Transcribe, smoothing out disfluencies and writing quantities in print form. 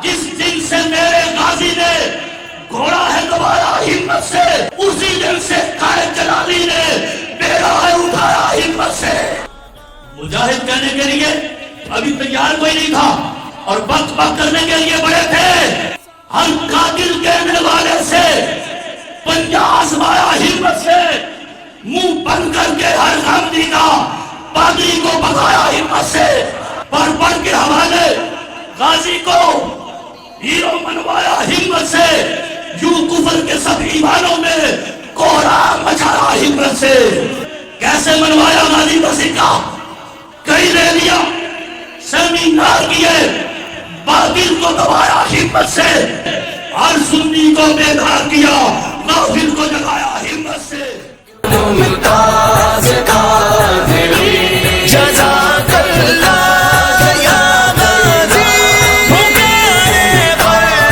جس دن سے میرے غازی نے گھوڑا ہے دبایا ہمت سے، اسی دن سے قائد جلالی نے بیڑا ہے اٹھایا ہمت سے۔ مجاہد کہنے کے لیے ابھی تیار کوئی نہیں تھا اور بک بک کرنے کے لیے بڑے تھے، ہم قاتل کہنے والے سے پنجہ آزمایا ہمت سے، منہ بند کر کے ہر غم دینا پادری کو بتایا ہمت سے، پڑھ پڑھ کے حوالے غازی کو ہیرو منوایا ہمت سے، یوں کفر کے سب ایمانوں میں کوہرام مچایا ہمت سے۔ کیسے منوایا غازی کا سکہ؟ کئی ریلیاں سیمینار کیے، باطل کو دبایا ہمت سے، ہر سنی کو بیدار کیا، غافل کو جگایا ہمت سے۔